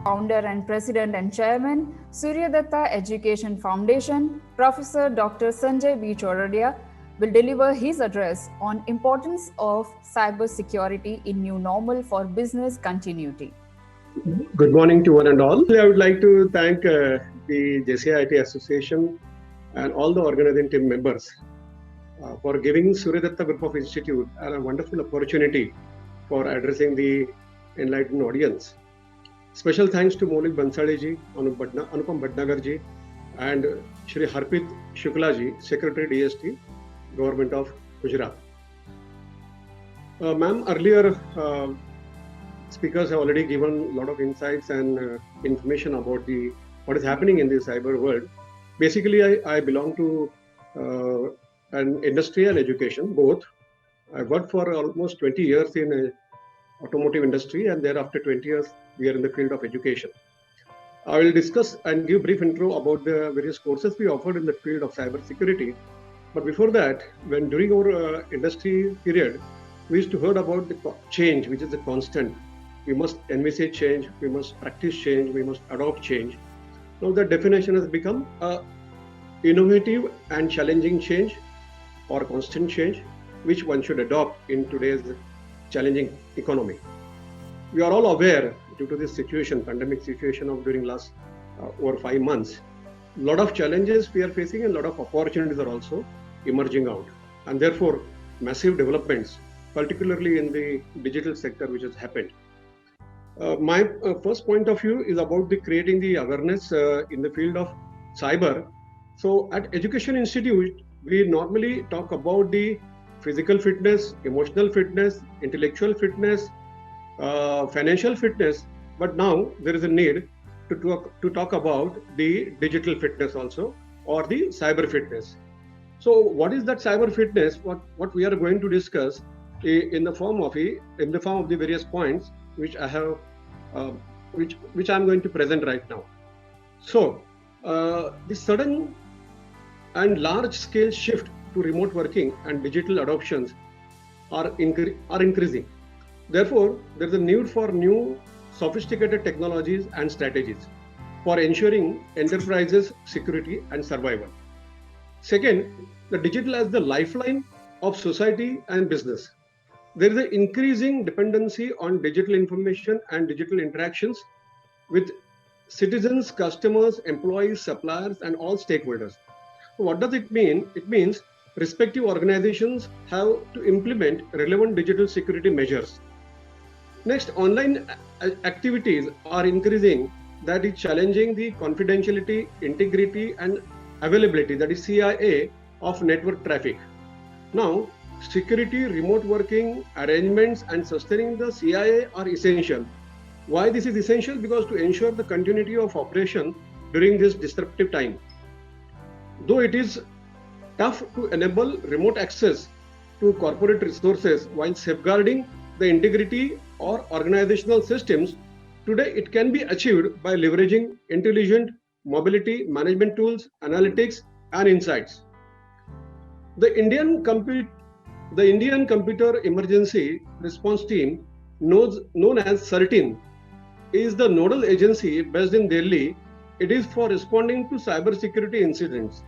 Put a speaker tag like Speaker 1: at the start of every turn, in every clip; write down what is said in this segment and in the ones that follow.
Speaker 1: Founder and President and Chairman, Suryadatta Education Foundation, Professor Dr. Sanjay B. Choradia will deliver his address on importance of cyber security in new normal for business continuity.
Speaker 2: Good morning to one and all. I would like to thank the JCIIT Association and all the organizing team members for giving Suryadatta Group of Institute a wonderful opportunity for addressing the enlightened audience. Special thanks to Maulik Bansali ji, Anupam Bhatnagar ji, and Shri Harpit Shukla ji, Secretary DST, Government of Gujarat. Ma'am, earlier speakers have already given a lot of insights and information about what is happening in the cyber world. Basically, I belong to an industry and education, both. I worked for almost 20 years in automotive industry, and thereafter 20 years we are in the field of education. I will discuss and give brief intro about the various courses we offered in the field of cyber security. But before that, during our industry period, we used to heard about the change, which is a constant. We must envisage change, we must practice change, we must adopt change. Now the definition has become innovative and challenging change or constant change, which one should adopt in today's challenging economy. We are all aware, due to this situation, pandemic situation of during last over 5 months, a lot of challenges we are facing and a lot of opportunities are also emerging out. And therefore, massive developments, particularly in the digital sector, which has happened. My first point of view is about creating the awareness in the field of cyber. So at Education Institute, we normally talk about the physical fitness, emotional fitness, intellectual fitness, financial fitness, but now there is a need to talk about the digital fitness also, or the cyber fitness. So what is that cyber fitness? What we are going to discuss in the form of the various points which I have, which I am going to present right now. So the sudden and large-scale shift to remote working and digital adoptions are increasing. Therefore, there is a need for new sophisticated technologies and strategies for ensuring enterprises' security and survival. Second, the digital as the lifeline of society and business. There is an increasing dependency on digital information and digital interactions with citizens, customers, employees, suppliers, and all stakeholders. So what does it mean? It means respective organizations have to implement relevant digital security measures. Next, online activities are increasing, that is challenging the confidentiality, integrity, and availability, that is CIA, of network traffic. Now, security, remote working arrangements, and sustaining the CIA are essential. Why this is essential? Because to ensure the continuity of operation during this disruptive time. Though it is tough to enable remote access to corporate resources while safeguarding the integrity or organizational systems, today it can be achieved by leveraging intelligent mobility management tools, analytics, and insights. The Indian Computer Emergency Response Team, known as CERT-In, is the nodal agency based in Delhi. It is for responding to cybersecurity incidents.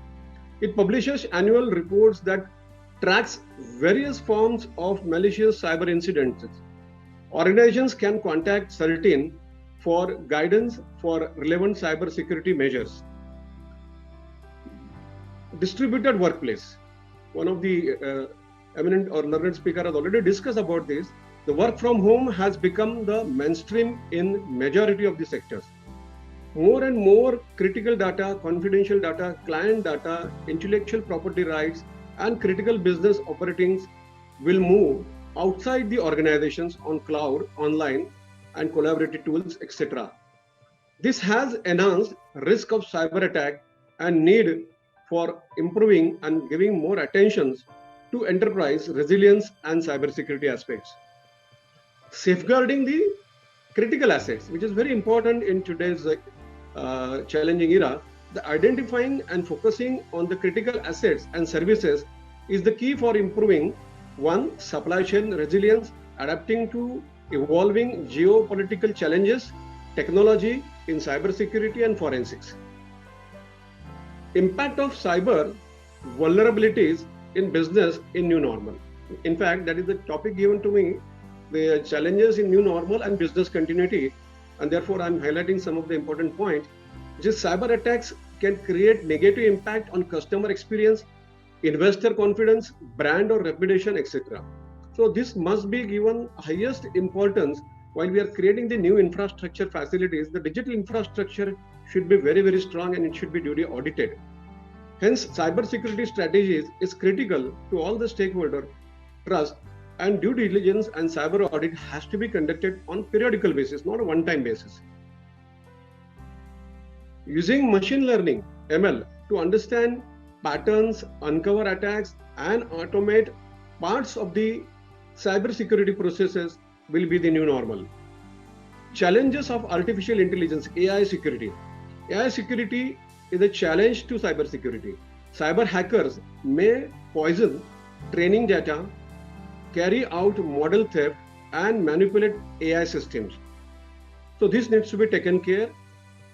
Speaker 2: It publishes annual reports that tracks various forms of malicious cyber incidents. Organizations can contact CERT-In for guidance for relevant cybersecurity measures. Distributed workplace. One of the eminent or learned speaker has already discussed about this. The work from home has become the mainstream in majority of the sectors. More and more critical data, confidential data, client data, intellectual property rights, and critical business operatings will move outside the organizations on cloud, online, and collaborative tools, etc. This has enhanced risk of cyber attack and need for improving and giving more attention to enterprise resilience and cybersecurity aspects. Safeguarding the critical assets, which is very important in today's challenging era. The identifying and focusing on the critical assets and services is the key for improving supply chain resilience, adapting to evolving geopolitical challenges, technology in cybersecurity and forensics. Impact of cyber vulnerabilities in business in new normal. In fact, that is the topic given to me, the challenges in new normal and business continuity. And therefore, I'm highlighting some of the important points, which is cyber attacks can create negative impact on customer experience, investor confidence, brand or reputation, etc. So this must be given highest importance while we are creating the new infrastructure facilities. The digital infrastructure should be very, very strong and it should be duly audited. Hence, cybersecurity strategies is critical to all the stakeholder trust, and due diligence and cyber audit has to be conducted on periodical basis, not a one-time basis. Using machine learning, ML, to understand patterns, uncover attacks, and automate parts of the cybersecurity processes will be the new normal. Challenges of artificial intelligence, AI security. AI security is a challenge to cybersecurity. Cyber hackers may poison training data, carry out model theft, and manipulate AI systems. So this needs to be taken care.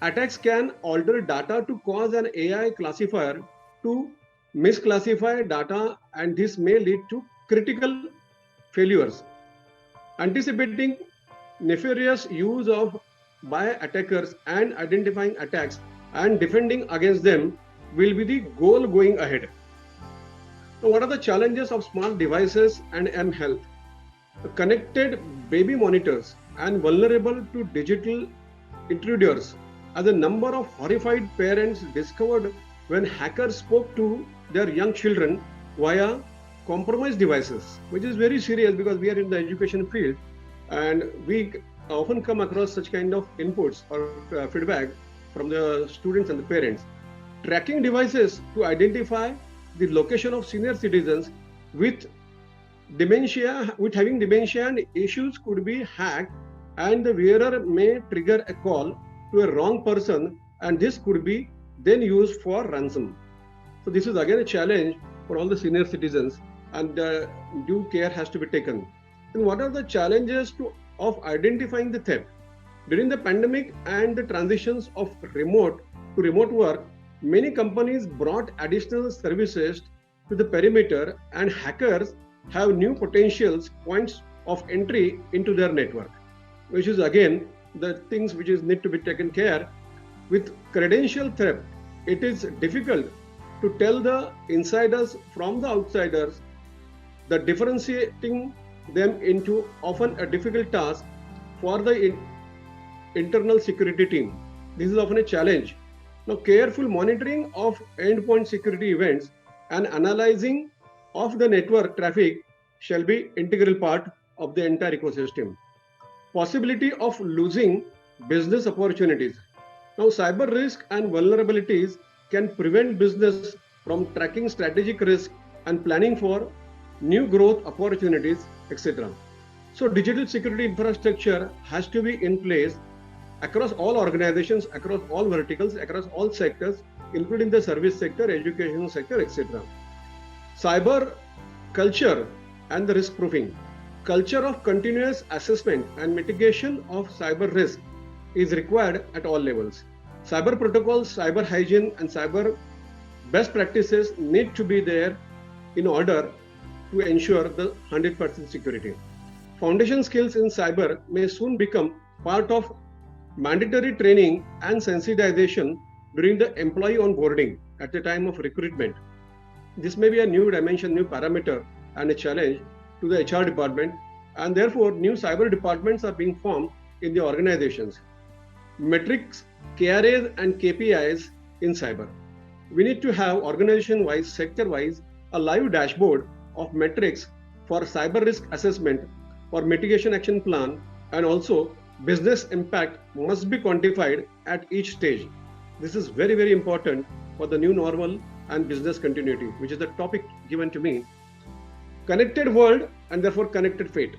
Speaker 2: Attacks can alter data to cause an AI classifier to misclassify data, and this may lead to critical failures. Anticipating nefarious use of by attackers and identifying attacks and defending against them will be the goal going ahead. So what are the challenges of smart devices and mHealth? Connected baby monitors and vulnerable to digital intruders, as a number of horrified parents discovered when hackers spoke to their young children via compromised devices, which is very serious because we are in the education field and we often come across such kind of inputs or feedback from the students and the parents. Tracking devices to identify the location of senior citizens with dementia, with having dementia and issues could be hacked, and the wearer may trigger a call to a wrong person, and this could be then used for ransom. So this is again a challenge for all the senior citizens, and due care has to be taken. And what are the challenges of identifying the theft? During the pandemic and the transitions of remote to remote work, many companies brought additional services to the perimeter, and hackers have new potentials points of entry into their network, which is again the things which is need to be taken care. With credential theft, it is difficult to tell the insiders from the outsiders. The differentiating them into often a difficult task for the internal security team. This is often a challenge. Now, careful monitoring of endpoint security events and analyzing of the network traffic shall be integral part of the entire ecosystem. Possibility of losing business opportunities. Now, cyber risk and vulnerabilities can prevent business from tracking strategic risk and planning for new growth opportunities, etc. So, digital security infrastructure has to be in place across all organizations, across all verticals, across all sectors, including the service sector, education sector, etc. Cyber culture and the risk proofing. Culture of continuous assessment and mitigation of cyber risk is required at all levels. Cyber protocols, cyber hygiene, and cyber best practices need to be there in order to ensure the 100% security. Foundation skills in cyber may soon become part of mandatory training and sensitization during the employee onboarding at the time of recruitment. This may be a new dimension, new parameter, and a challenge to the HR department, and therefore new cyber departments are being formed in the organizations. Metrics, KRAs, and KPIs in cyber. We need to have organization-wise, sector-wise, a live dashboard of metrics for cyber risk assessment, for mitigation action plan, and also business impact must be quantified at each stage. This is very, very important for the new normal and business continuity, which is the topic given to me. Connected world and therefore connected fate.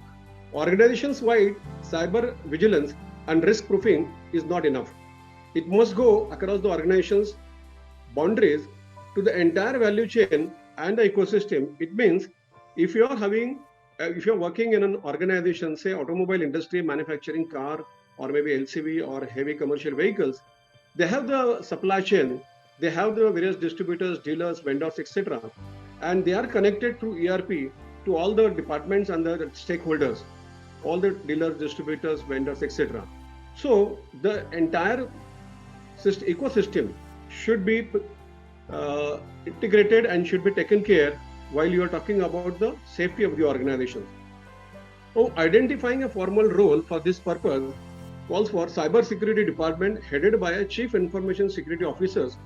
Speaker 2: Organizations-wide cyber vigilance and risk proofing is not enough. It must go across the organization's boundaries to the entire value chain and the ecosystem. It means if you're working in an organization, say automobile industry, manufacturing car, or maybe LCV or heavy commercial vehicles, they have the supply chain, they have the various distributors, dealers, vendors, etc. And they are connected through ERP to all the departments and the stakeholders, all the dealers, distributors, vendors, etc. So the entire ecosystem should be integrated and should be taken care while you are talking about the safety of the organization. So identifying a formal role for this purpose calls for cyber security department headed by a chief information security officers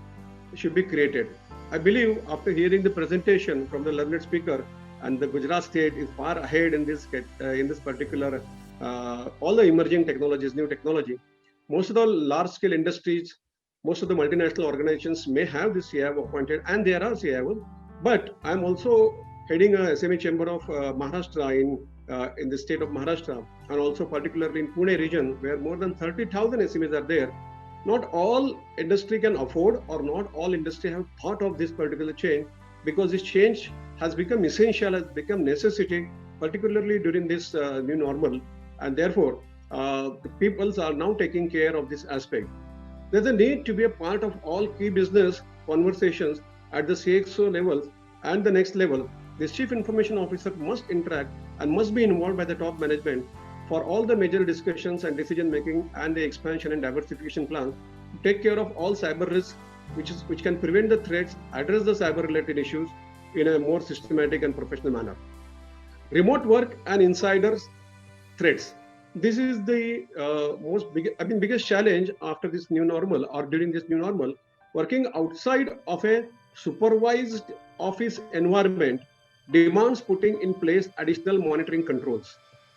Speaker 2: should be created. I believe after hearing the presentation from the learned speaker, and the Gujarat state is far ahead in this particular all the emerging technologies, new technology. Most of the large scale industries, most of the multinational organizations may have this CIO appointed, and there are CIOs. But I'm also heading a SME chamber of Maharashtra in the state of Maharashtra, and also particularly in Pune region, where more than 30,000 SMEs are there. Not all industry can afford, or not all industry have thought of this particular change, because this change has become essential, has become necessity, particularly during this new normal, and therefore the peoples are now taking care of this aspect. There's a need to be a part of all key business conversations at the CXO levels and the next level. This chief information officer must interact and must be involved by the top management for all the major discussions and decision making and the expansion and diversification plans to take care of all cyber risks which can prevent the threats, address the cyber related issues in a more systematic and professional manner. Remote work and insiders threats. This is the biggest challenge after this new normal, or during this new normal. Working outside of a supervised office environment demands putting in place additional monitoring controls.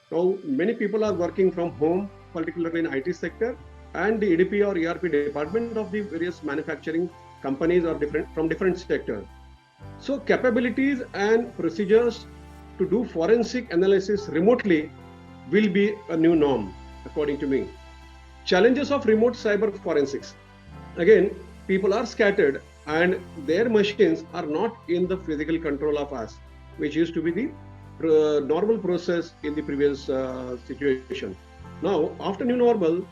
Speaker 2: So many people are working from home, particularly in IT sector, and the EDP or ERP department of the various manufacturing companies are from different sectors. So capabilities and procedures to do forensic analysis remotely will be a new norm, according to me. Challenges of remote cyber forensics. Again, people are scattered and their machines are not in the physical control of us, which used to be the normal process in the previous situation. Now, after new normal,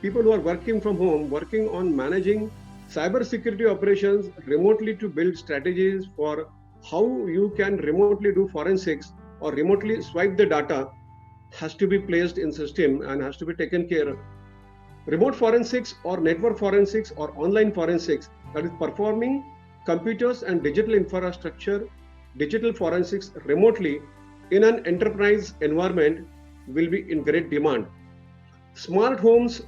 Speaker 2: people who are working from home, working on managing cyber security operations remotely to build strategies for how you can remotely do forensics or remotely swipe the data has to be placed in system and has to be taken care of. Remote forensics or network forensics or online forensics, that is performing computers and digital infrastructure, digital forensics remotely in an enterprise environment will be in great demand. Smart homes,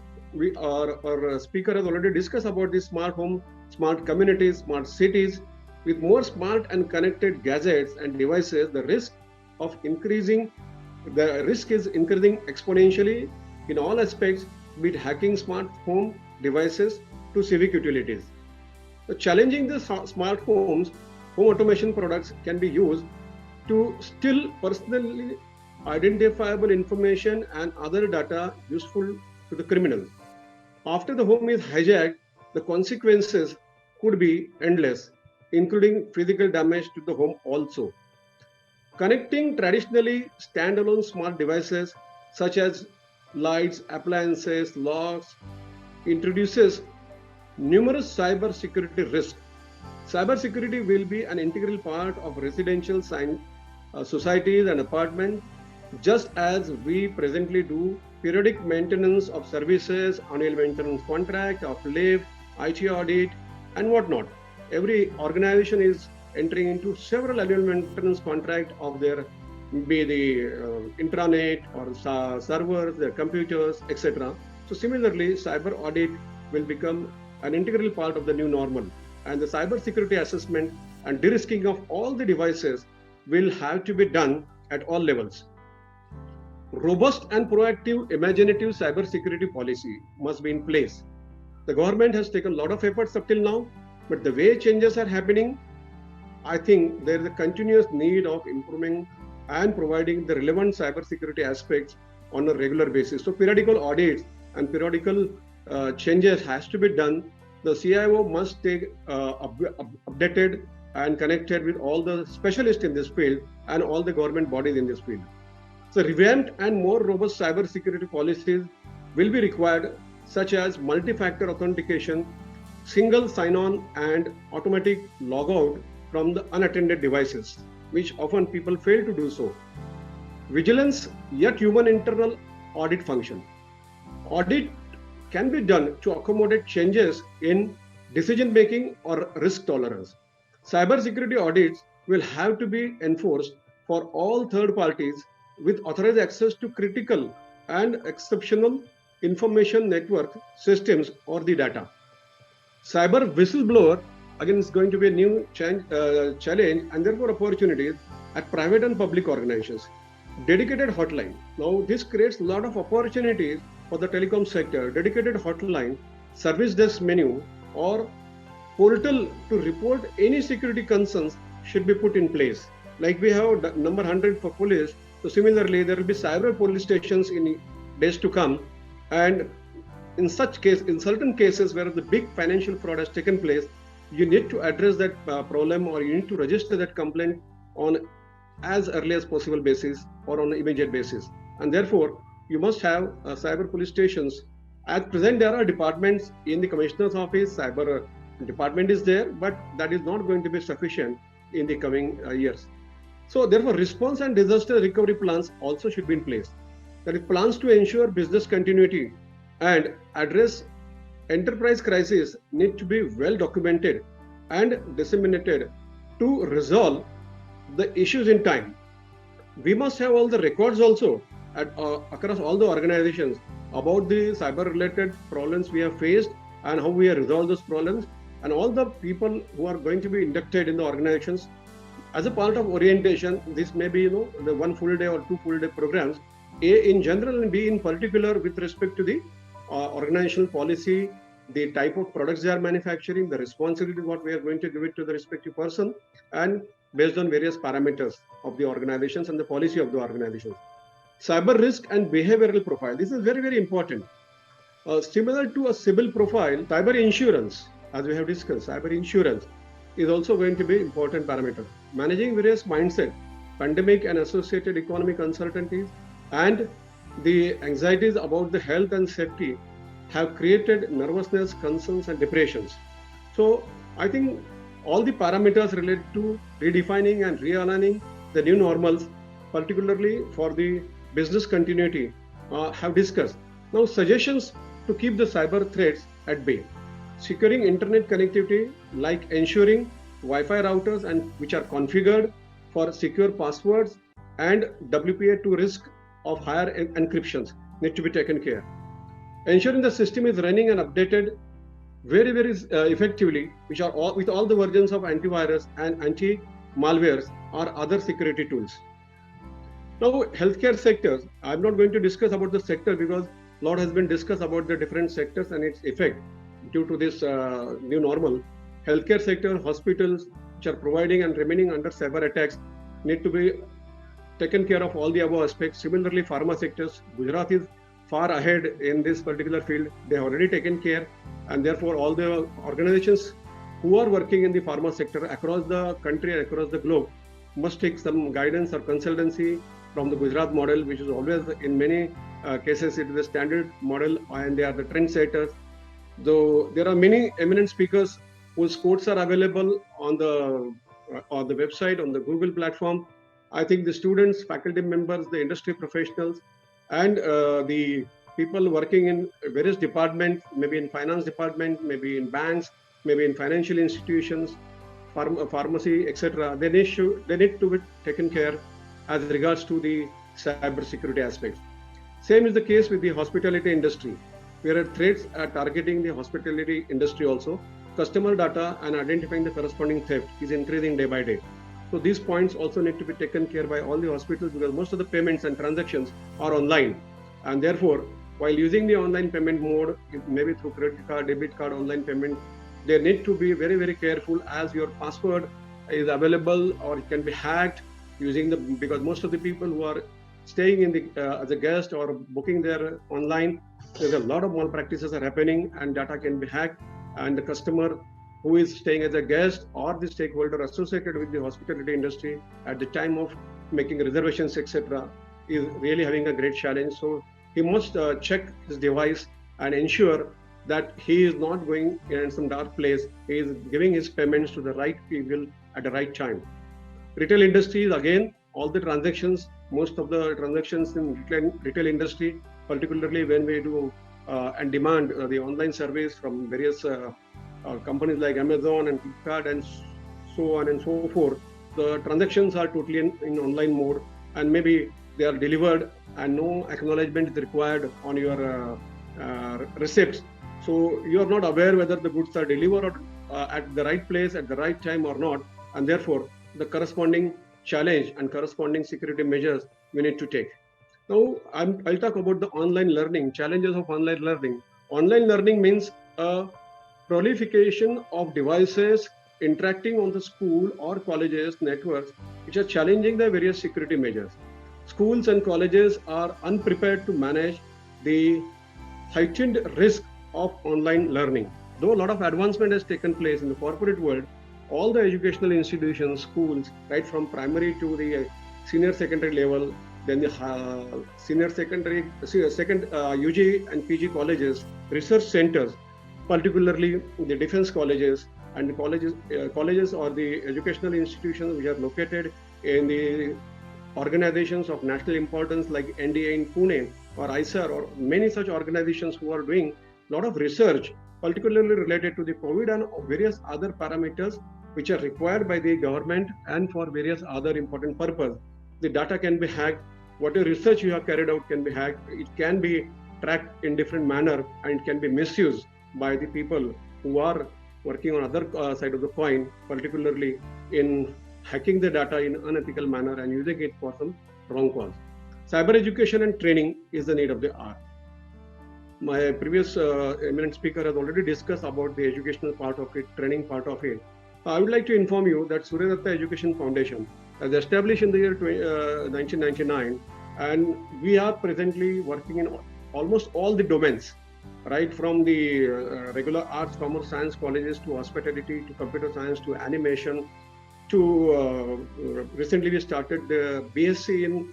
Speaker 2: our speaker has already discussed about this smart home, smart communities, smart cities. With more smart and connected gadgets and devices, the risk is increasing exponentially in all aspects, be it hacking smart home devices to civic utilities. So challenging the smart homes, home automation products can be used to steal personally identifiable information and other data useful to the criminals. After the home is hijacked, the consequences could be endless, including physical damage to the home also. Connecting traditionally standalone smart devices such as lights, appliances, locks introduces numerous cyber security risks. Cyber security will be an integral part of residential societies and apartments, just as we presently do periodic maintenance of services, annual maintenance contract of lift, IT audit, and whatnot. Every organization is entering into several annual maintenance contract of their, be the intranet or servers, their computers, etc. So similarly, cyber audit will become an integral part of the new normal, and the cyber security assessment and de-risking of all the devices will have to be done at all levels. Robust and proactive imaginative cyber security policy must be in place. The government has taken a lot of efforts up till now, but the way changes are happening, I think there is a continuous need of improving and providing the relevant cyber security aspects on a regular basis. So periodical audits and periodical changes has to be done. The CIO must stay updated and connected with all the specialists in this field and all the government bodies in this field. So revamped and more robust cyber security policies will be required, such as multi-factor authentication, single sign-on, and automatic logout from the unattended devices, which often people fail to do so. Vigilance, yet human internal audit function. Audit can be done to accommodate changes in decision making or risk tolerance. Cybersecurity audits will have to be enforced for all third parties with authorized access to critical and exceptional information network systems or the data. Cyber whistleblower, again, is going to be a new challenge and therefore opportunities at private and public organizations. Dedicated hotline. Now, this creates a lot of opportunities for the telecom sector. Dedicated hotline, service desk menu, or portal to report any security concerns should be put in place. Like we have number 100 for police. So similarly, there will be cyber police stations in days to come. And in certain cases where the big financial fraud has taken place, you need to address that problem, or you need to register that complaint on as early as possible basis or on an immediate basis. And therefore, you must have cyber police stations. At present, there are departments in the commissioner's office, cyber department is there, but that is not going to be sufficient in the coming years. So therefore, response and disaster recovery plans also should be in place. That is, plans to ensure business continuity and address enterprise crisis need to be well documented and disseminated to resolve the issues in time. We must have all the records also across all the organizations about the cyber related problems we have faced and how we have resolved those problems, and all the people who are going to be inducted in the organizations. As a part of orientation, this may be the 1 full day or 2 full day programs, A in general and B in particular, with respect to the organizational policy, the type of products they are manufacturing, the responsibility what we are going to give it to the respective person, and based on various parameters of the organizations and the policy of the organizations. Cyber risk and behavioral profile. This is very, very important. Similar to a CIBIL profile, cyber insurance, as we have discussed, cyber insurance is also going to be important parameter. Managing various mindset, pandemic and associated economic uncertainties, and the anxieties about the health and safety have created nervousness, concerns, and depressions. So I think all the parameters related to redefining and realigning the new normals, particularly for the business continuity, have discussed. Now, suggestions to keep the cyber threats at bay. Securing internet connectivity, like ensuring Wi-Fi routers and which are configured for secure passwords and WPA2 risk of higher encryptions need to be taken care. Ensuring the system is running and updated very, very effectively, which are with all the versions of antivirus and anti-malwares or other security tools. Now, healthcare sectors, I'm not going to discuss about the sector because a lot has been discussed about the different sectors and its effect due to this new normal. Healthcare sector, hospitals which are providing and remaining under cyber attacks need to be taken care of all the above aspects. Similarly, pharma sectors, Gujarat is far ahead in this particular field. They have already taken care, and therefore all the organizations who are working in the pharma sector across the country and across the globe must take some guidance or consultancy from the Gujarat model, which is always in many cases it is a standard model, and they are the trendsetters. Though there are many eminent speakers whose quotes are available on the website, on the Google platform. I think the students, faculty members, the industry professionals, and the people working in various departments, maybe in finance department, maybe in banks, maybe in financial institutions, pharmacy, etc. They need to be taken care as regards to the cyber security aspects. Same is the case with the hospitality industry, where threats are targeting the hospitality industry also. Customer data and identifying the corresponding theft is increasing day by day. So these points also need to be taken care by all the hospitals, because most of the payments and transactions are online. And therefore, while using the online payment mode, maybe through credit card, debit card, online payment, they need to be very, very careful, as your password is available or it can be hacked using because most of the people who are staying in the as a guest or booking there online, there's a lot of malpractices are happening and data can be hacked, and the customer who is staying as a guest or the stakeholder associated with the hospitality industry at the time of making reservations, etc., is really having a great challenge. So he must check his device and ensure that he is not going in some dark place. He is giving his payments to the right people at the right time. Retail industries, again, all the transactions, most of the transactions in retail industry, particularly when we do and demand the online service from various companies like Amazon and Flipkart and so on and so forth, the transactions are totally in online mode, and maybe they are delivered and no acknowledgement is required on your receipts. So you are not aware whether the goods are delivered at the right place at the right time or not, and therefore the corresponding challenge and corresponding security measures we need to take. Now, I'll talk about the online learning, challenges of online learning. Online learning means a proliferation of devices interacting on the school or colleges networks, which are challenging the various security measures. Schools and colleges are unprepared to manage the heightened risk of online learning. Though a lot of advancement has taken place in the corporate world, all the educational institutions, schools, right from primary to the senior secondary level, then the senior secondary, second UG and PG colleges, research centers, particularly the defense colleges and the colleges or the educational institutions which are located in the organizations of national importance like NDA in Pune or ISAR or many such organizations who are doing a lot of research, particularly related to the COVID and various other parameters which are required by the government and for various other important purposes. The data can be hacked. Whatever research you have carried out can be hacked. It can be tracked in different manner and it can be misused by the people who are working on other side of the coin, particularly in hacking the data in unethical manner and using it for some wrong cause. Cyber education and training is the need of the hour. My previous eminent speaker has already discussed about the educational part of it, training part of it. I would like to inform you that Surya Datta Education Foundation was established in the year 1999, and we are presently working in almost all the domains, right from the regular arts, commerce, science colleges to hospitality, to computer science, to animation, to recently we started the BSc in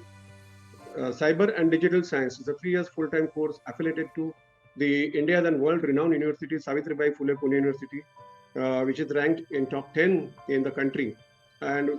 Speaker 2: Cyber and Digital Science. It's a 3 years full-time course affiliated to the India's and world-renowned university, Savitribai Phule Pune University, which is ranked in top 10 in the country. And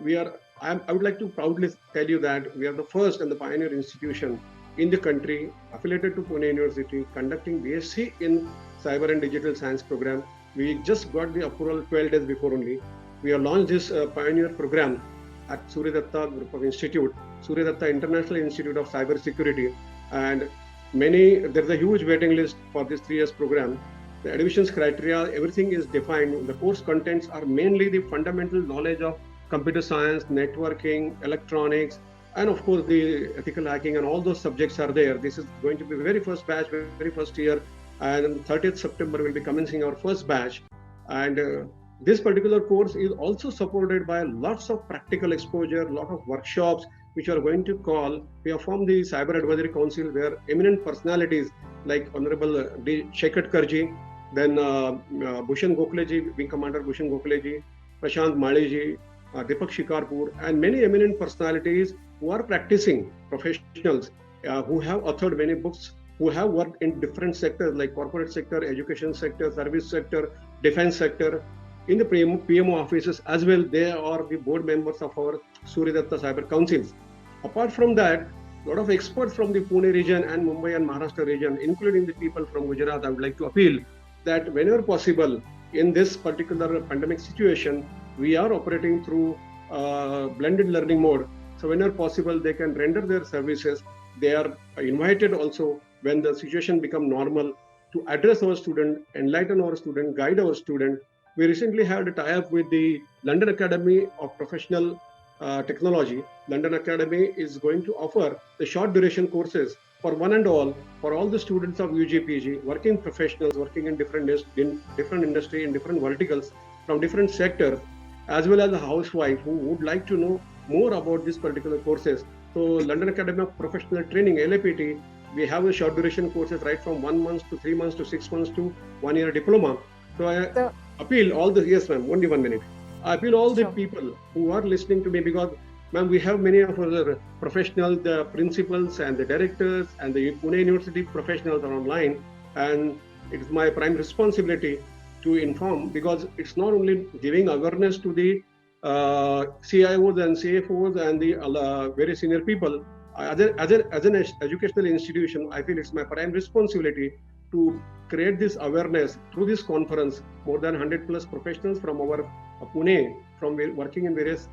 Speaker 2: I would like to proudly tell you that we are the first and the pioneer institution in the country affiliated to Pune University conducting BSc in Cyber and Digital Science program. We just got the approval 12 days before only. We have launched this pioneer program at Surya Datta Group of Institute, Surya Datta International Institute of Cyber Security, and there's a huge waiting list for this 3 years program. The admissions criteria, everything is defined. The course contents are mainly the fundamental knowledge of computer science, networking, electronics, and of course the ethical hacking, and all those subjects are there. This is going to be the very first batch, very first year, and 30th September will be commencing our first batch. And this particular course is also supported by lots of practical exposure, lot of workshops, which are going to call. We have formed the Cyber Advisory Council, where eminent personalities like Honorable D. Shekhar Karji, then Bhushan Gokhaleji, Wing Commander Bhushan Gokhaleji, Prashant Maleji, Deepak Shikarpur, and many eminent personalities who are practicing professionals, who have authored many books, who have worked in different sectors like corporate sector, education sector, service sector, defense sector, in the PMO offices as well. They are the board members of our Surya Datta Cyber Councils. Apart from that, a lot of experts from the Pune region and Mumbai and Maharashtra region, including the people from Gujarat, I would like to appeal that whenever possible in this particular pandemic situation, we are operating through blended learning mode. So whenever possible, they can render their services. They are invited also when the situation becomes normal to address our student, enlighten our student, guide our student. We recently had a tie-up with the London Academy of Professional Technology. London Academy is going to offer the short duration courses for one and all, for all the students of UG, PG, working professionals, working in different industry, in different verticals, from different sectors, as well as a housewife who would like to know more about these particular courses. So London Academy of Professional Training, LAPT, we have a short duration courses right from 1 month to 3 months to 6 months to 1 year diploma. So I appeal all the, yes ma'am, only 1 minute. I appeal all the people who are listening to me, because Ma'am, we have many of our professionals, the principals and the directors and the Pune University professionals are online, and it's my prime responsibility to inform, because it's not only giving awareness to the CIOs and CFOs and the very senior people. As an educational institution, I feel it's my prime responsibility to create this awareness through this conference. More than 100 plus professionals from our Pune, from working in various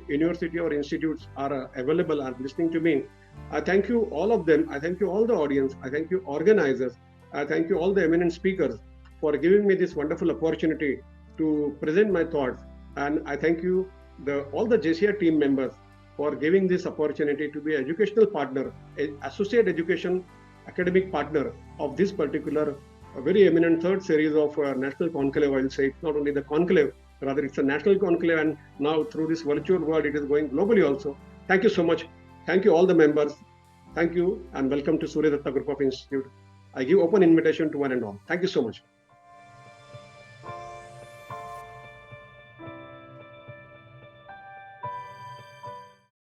Speaker 2: university or institutes are available and listening to me. I thank you all of them. I thank you all the audience. I thank you organizers. I thank you all the eminent speakers for giving me this wonderful opportunity to present my thoughts. And I thank you, all the JCI team members, for giving this opportunity to be educational partner, associate education academic partner of this particular very eminent third series of National Conclave. I will say it's not only the conclave, rather it's a national conclave, and now through this virtual world, it is going globally also. Thank you so much. Thank you all the members. Thank you and welcome to Surya Datta Group of Institute. I give open invitation to one and all. Thank you so much.